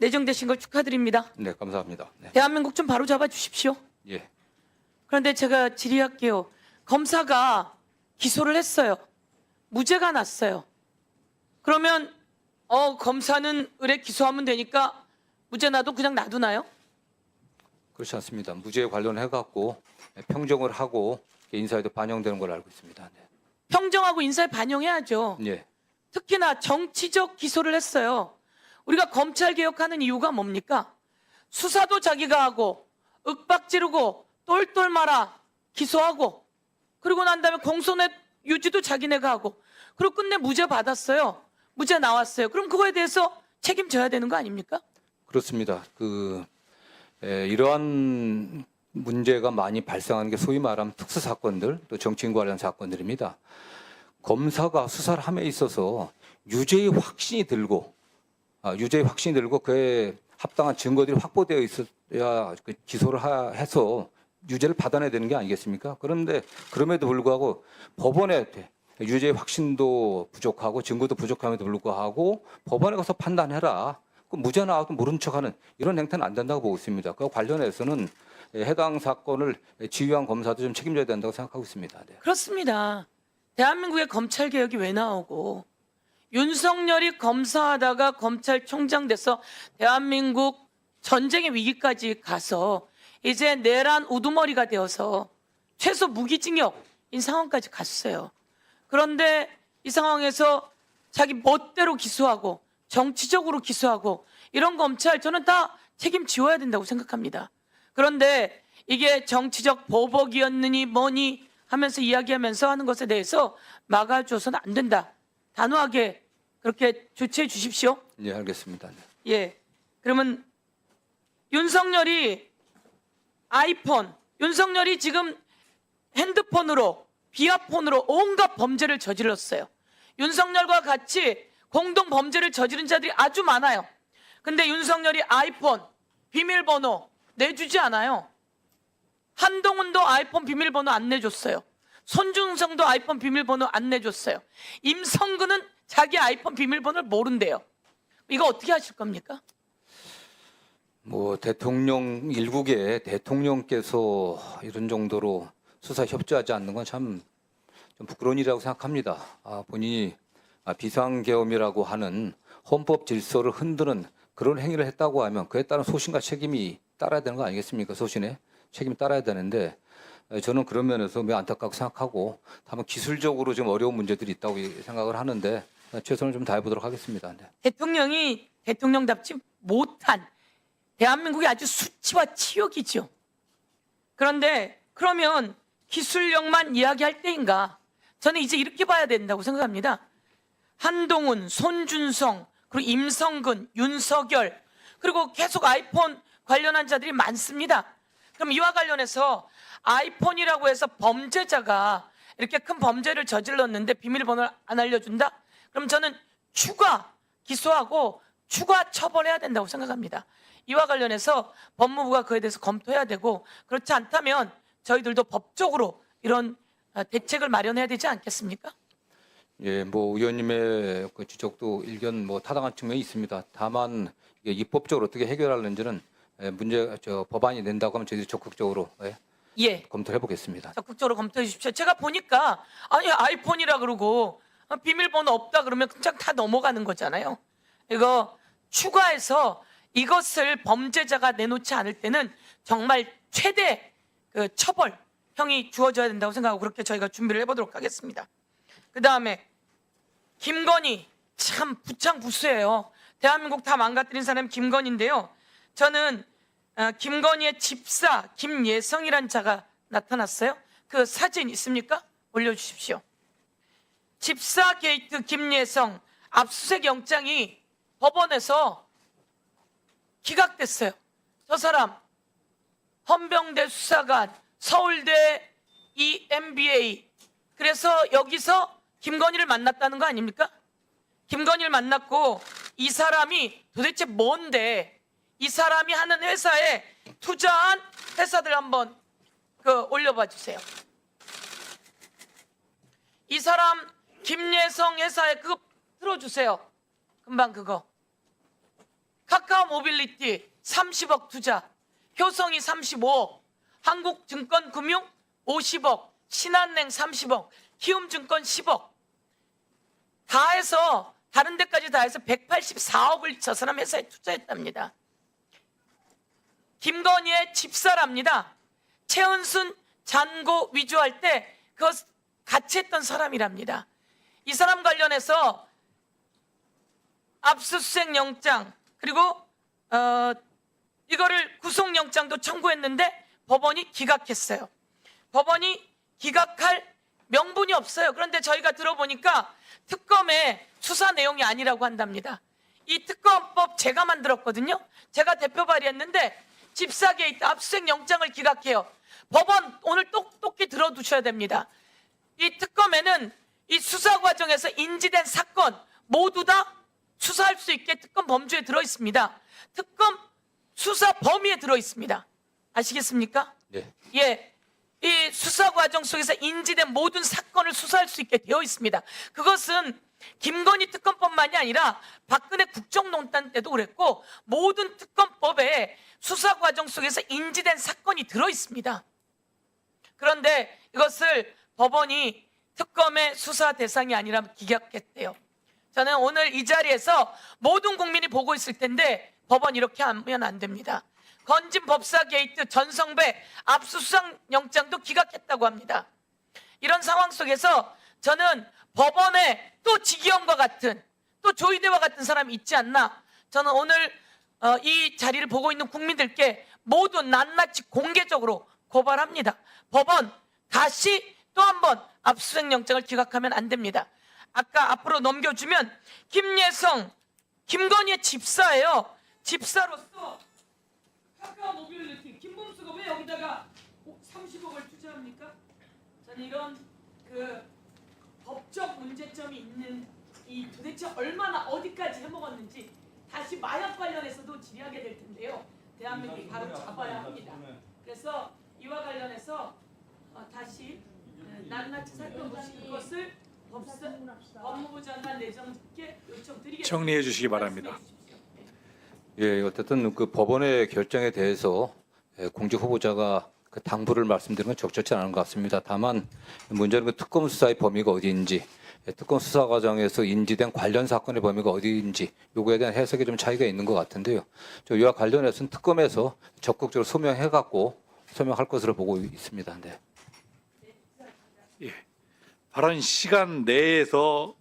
내정되신 걸 축하드립니다. 네, 감사합니다. 네. 대한민국 좀 바로 잡아 주십시오. 예. 그런데 제가 질의할게요. 검사가 기소를 했어요. 무죄가 났어요. 그러면 검사는 의뢰 기소하면 되니까 무죄 나도 그냥 놔두나요? 그렇지 않습니다. 무죄 관련해 갖고 평정을 하고 인사에도 반영되는 걸 알고 있습니다. 네. 평정하고 인사에 반영해야죠. 예. 특히나 정치적 기소를 했어요. 우리가 검찰 개혁하는 이유가 뭡니까? 수사도 자기가 하고 윽박 지르고 똘똘 말아 기소하고 그리고 난 다음에 공소내 유지도 자기네가 하고 그리고 끝내 무죄 받았어요. 무죄 나왔어요. 그럼 그거에 대해서 책임져야 되는 거 아닙니까? 그렇습니다. 이러한 문제가 많이 발생하는 게 소위 말하면 특수 사건들, 또 정치인 관련 사건들입니다. 검사가 수사를 함에 있어서 유죄의 확신이 들고 그에 합당한 증거들이 확보되어 있어야 기소를 해서 유죄를 받아내야 되는 게 아니겠습니까? 그런데 그럼에도 불구하고 법원에 유죄의 확신도 부족하고 증거도 부족함에도 불구하고 법원에 가서 판단해라. 그 무죄 나와도 모른 척하는 이런 행태는 안 된다고 보고 있습니다. 그 관련해서는 해당 사건을 지휘한 검사도 좀 책임져야 된다고 생각하고 있습니다. 네. 그렇습니다. 대한민국의 검찰 개혁이 왜 나오고 윤석열이 검사하다가 검찰총장 돼서 대한민국 전쟁의 위기까지 가서 이제 내란 우두머리가 되어서 최소 무기징역인 상황까지 갔어요. 그런데 이 상황에서 자기 멋대로 기소하고 정치적으로 기소하고 이런 검찰 저는 다 책임지어야 된다고 생각합니다. 그런데 이게 정치적 보복이었느니 뭐니 하면서 이야기하면서 하는 것에 대해서 막아줘서는 안 된다. 단호하게 그렇게 조치해 주십시오. 예, 알겠습니다. 네. 예. 그러면 윤석열이 윤석열이 지금 핸드폰으로 비아폰으로 온갖 범죄를 저질렀어요. 윤석열과 같이 공동 범죄를 저지른 자들이 아주 많아요. 근데 윤석열이 아이폰 비밀번호 내주지 않아요. 한동훈도 아이폰 비밀번호 안 내줬어요. 손준성도 아이폰 비밀번호 안 내줬어요. 임성근은 자기 아이폰 비밀번호를 모른대요. 이거 어떻게 하실 겁니까? 대통령 일국의 대통령께서 이런 정도로 수사 협조하지 않는 건 참 좀 부끄러운 일이라고 생각합니다. 본인이 비상계엄이라고 하는 헌법 질서를 흔드는 그런 행위를 했다고 하면 그에 따른 소신과 책임이 따라야 되는 거 아니겠습니까? 소신에 책임이 따라야 되는데 저는 그런 면에서 매우 안타깝고 생각하고 다만 기술적으로 좀 어려운 문제들이 있다고 생각을 하는데 최선을 좀 다해보도록 하겠습니다. 네. 대통령이 대통령답지 못한 대한민국의 아주 수치와 치욕이죠. 그런데 그러면 기술력만 이야기할 때인가? 저는 이제 이렇게 봐야 된다고 생각합니다. 한동훈, 손준성, 그리고 임성근, 윤석열, 그리고 계속 아이폰 관련한 자들이 많습니다. 그럼 이와 관련해서 아이폰이라고 해서 범죄자가 이렇게 큰 범죄를 저질렀는데 비밀번호를 안 알려준다? 그럼 저는 추가 기소하고 추가 처벌해야 된다고 생각합니다. 이와 관련해서 법무부가 그에 대해서 검토해야 되고 그렇지 않다면 저희들도 법적으로 이런 대책을 마련해야 되지 않겠습니까? 예, 의원님의 그 지적도 일견 타당한 측면이 있습니다. 다만 이게 입법적으로 어떻게 해결하는지는 법안이 낸다고 하면 저희들이 적극적으로 검토를 해보겠습니다. 적극적으로 검토해 주십시오. 제가 보니까 아이폰이라 그러고 비밀번호 없다 그러면 그냥 다 넘어가는 거잖아요. 이거 추가해서 이것을 범죄자가 내놓지 않을 때는 정말 최대 처벌형이 주어져야 된다고 생각하고 그렇게 저희가 준비를 해보도록 하겠습니다. 그 다음에 김건희 참 부창부수예요. 대한민국 다 망가뜨린 사람이 김건희인데요. 저는 김건희의 집사 김예성이란 자가 나타났어요. 그 사진 있습니까? 올려주십시오. 집사 게이트 김예성 압수수색 영장이 법원에서 기각됐어요. 저 사람 헌병대 수사관, 서울대 EMBA. 그래서 여기서 김건희를 만났다는 거 아닙니까? 김건희를 만났고 이 사람이 도대체 뭔데 이 사람이 하는 회사에 투자한 회사들 한번 올려봐 주세요. 이 사람 김예성 회사에 그거 틀어주세요. 금방 그거. 카카오 모빌리티 30억 투자, 효성이 35억, 한국증권금융 50억, 신한은행 30억, 키움증권 10억. 다 해서 다른 데까지 다 해서 184억을 저 사람 회사에 투자했답니다. 김건희의 집사랍니다. 최은순 잔고 위조할 때 그거 같이 했던 사람이랍니다. 이 사람 관련해서 압수수색 영장 그리고 이거를 구속영장도 청구했는데 법원이 기각했어요. 법원이 기각할 명분이 없어요. 그런데 저희가 들어보니까 특검의 수사 내용이 아니라고 한답니다. 이 특검법 제가 만들었거든요. 제가 대표 발의했는데 집사 게이트 압수수색 영장을 기각해요. 법원 오늘 똑똑히 들어두셔야 됩니다. 이 특검에는 이 수사 과정에서 인지된 사건 모두 다 수사할 수 있게 특검 범주에 들어 있습니다. 특검 수사 범위에 들어 있습니다. 아시겠습니까? 네. 예. 이 수사 과정 속에서 인지된 모든 사건을 수사할 수 있게 되어 있습니다. 그것은 김건희 특검법만이 아니라 박근혜 국정농단 때도 그랬고 모든 특검법에 수사 과정 속에서 인지된 사건이 들어 있습니다. 그런데 이것을 법원이 특검의 수사 대상이 아니라 기각했대요. 저는 오늘 이 자리에서 모든 국민이 보고 있을 텐데 법원 이렇게 하면 안 됩니다. 건진 법사 게이트 전성배 압수수색 영장도 기각했다고 합니다. 이런 상황 속에서 저는 법원에 또 지기현과 같은 또 조희대와 같은 사람이 있지 않나. 저는 오늘 이 자리를 보고 있는 국민들께 모두 낱낱이 공개적으로 고발합니다. 법원 다시 또 한 번 압수수색 영장을 기각하면 안 됩니다. 아까 앞으로 넘겨주면 김예성, 김건희의 집사예요. 집사로서 카카오 모빌리티 김범수가 왜 여기다가 30억을 투자합니까? 저는 이런 그 법적 문제점이 있는 이 도대체 얼마나 어디까지 해먹었는지 다시 마약 관련해서도 질의하게 될 텐데요. 대한민국이 바로 잡아야 합니다. 그래서 이와 관련해서 다시 낱낱이 살펴보시는 것을 법무부 장관 내정께 요청드리겠습니다. 정리해 주시기 바랍니다. 예, 어쨌든 그 법원의 결정에 대해서 공직 후보자가 그 당부를 말씀드리는 건 적절치 않은 것 같습니다. 다만 문제는 그 특검 수사의 범위가 어디인지, 특검 수사 과정에서 인지된 관련 사건의 범위가 어디인지 요거에 대한 해석에 좀 차이가 있는 것 같은데요. 이와 관련해서는 특검에서 적극적으로 소명해갖고 소명할 것으로 보고 있습니다. 네. 예. 발언 시간 내에서